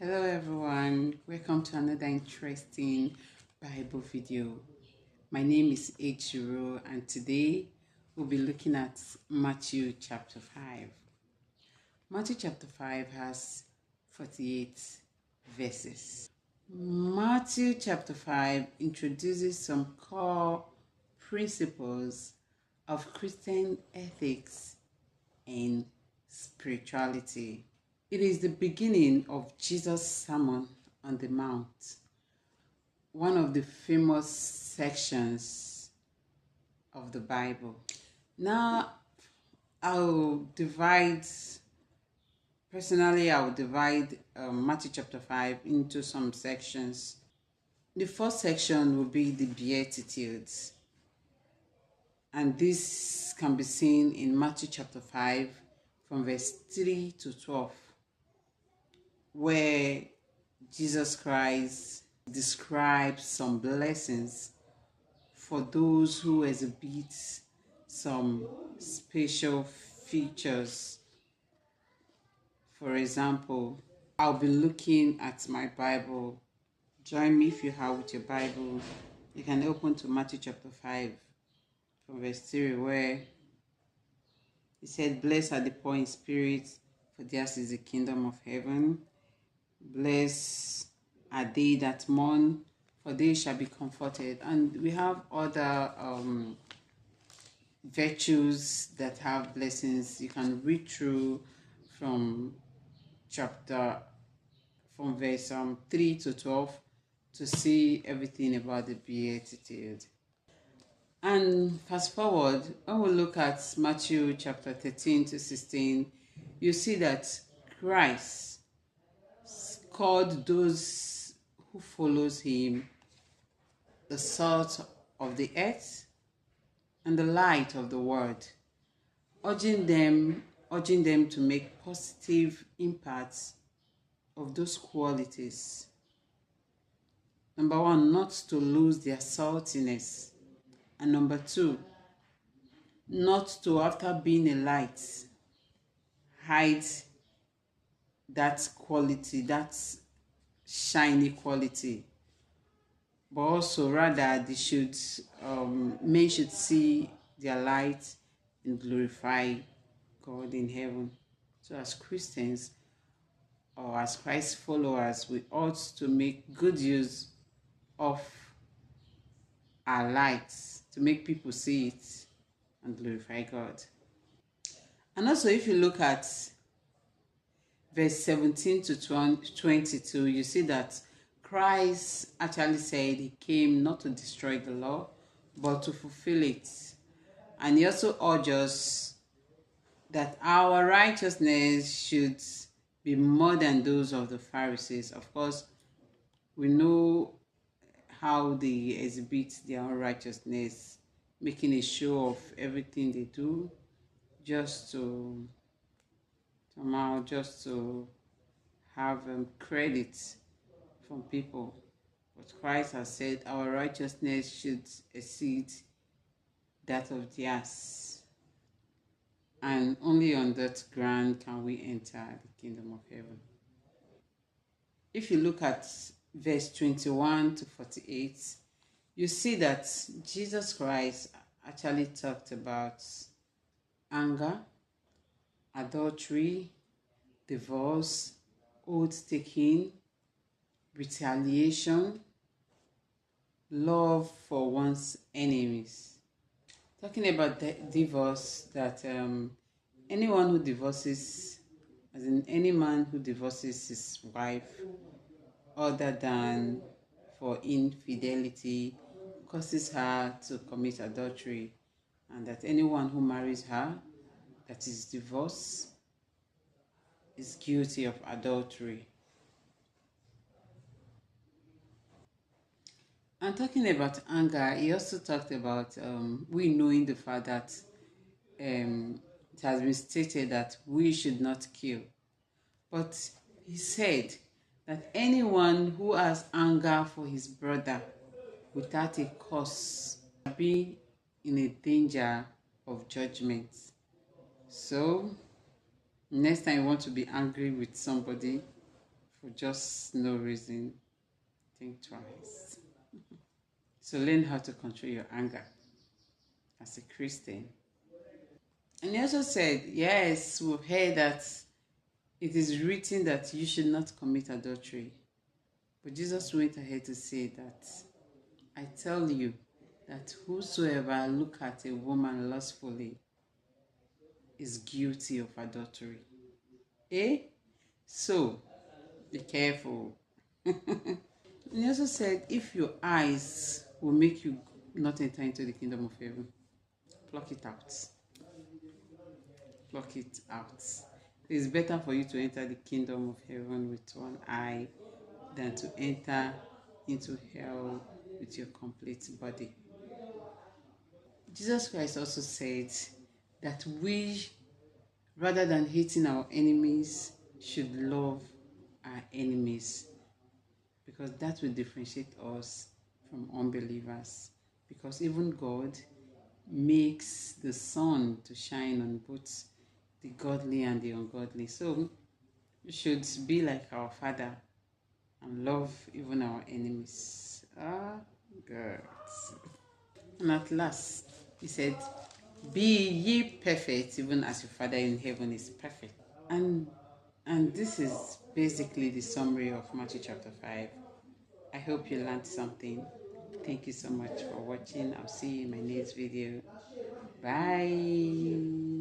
Hello everyone, welcome to another interesting Bible video. My name is Ejiro and today we'll be looking at Matthew chapter 5. Matthew chapter 5 has 48 verses. Matthew chapter 5 introduces some core principles of Christian ethics and spirituality. It is the beginning of Jesus' Sermon on the Mount, one of the famous sections of the Bible. Now, I'll divide Matthew chapter 5 into some sections. The first section will be the Beatitudes, and this can be seen in Matthew chapter 5 from verse 3 to 12. Where Jesus Christ describes some blessings for those who exhibit some special features. For example, I'll be looking at my Bible. Join me if you have with your Bible. You can open to Matthew chapter 5 from verse 3 where he said, "Blessed are the poor in spirit, for theirs is the kingdom of heaven. Blessed are they that mourn, for they shall be comforted." And we have other virtues that have blessings. You can read through from verse 3 to 12 to see everything about the Beatitude. And fast forward, when we look at Matthew chapter 13 to 16, you see that Christ called those who follows him the salt of the earth and the light of the world, urging them to make positive impacts of those qualities. Number one, not to lose their saltiness. And number two, not to, after being a light, hide that quality, that shiny quality, but also rather men should see their light and glorify God in heaven. So as Christians or as Christ followers, we ought to make good use of our lights to make people see it and glorify God. And also, if you look at verse 17 to 22, you see that Christ actually said he came not to destroy the law, but to fulfill it. And he also urges that our righteousness should be more than those of the Pharisees. Of course, we know how they exhibit their own righteousness, making a show of everything they do, just to have credit from people. But Christ has said our righteousness should exceed that of theirs. And only on that ground can we enter the kingdom of heaven. If you look at verse 21 to 48, you see that Jesus Christ actually talked about anger, adultery, divorce, oath-taking, retaliation, love for one's enemies. Talking about divorce, that anyone who divorces, as in any man who divorces his wife other than for infidelity, causes her to commit adultery, and that anyone who marries her that is divorced is guilty of adultery. And talking about anger, he also talked about we knowing the fact that it has been stated that we should not kill. But he said that anyone who has anger for his brother without a cause will be in a danger of judgment. So next time you want to be angry with somebody for just no reason, think twice. So learn how to control your anger as a Christian. And he also said, yes, we've heard that it is written that you should not commit adultery. But Jesus went ahead to say that, I tell you that whosoever look at a woman lustfully is guilty of adultery. Eh? So, be careful. And he also said, if your eyes will make you not enter into the kingdom of heaven, pluck it out. Pluck it out. It's better for you to enter the kingdom of heaven with one eye than to enter into hell with your complete body. Jesus Christ also said that we, rather than hating our enemies, should love our enemies, because that will differentiate us from unbelievers. Because even God makes the sun to shine on both the godly and the ungodly. So we should be like our Father and love even our enemies. Ah, God. And at last, he said, be ye perfect, even as your Father in heaven is perfect. And this is basically the summary of Matthew chapter 5. I hope you learned something. Thank you so much for watching. I'll see you in my next video. Bye.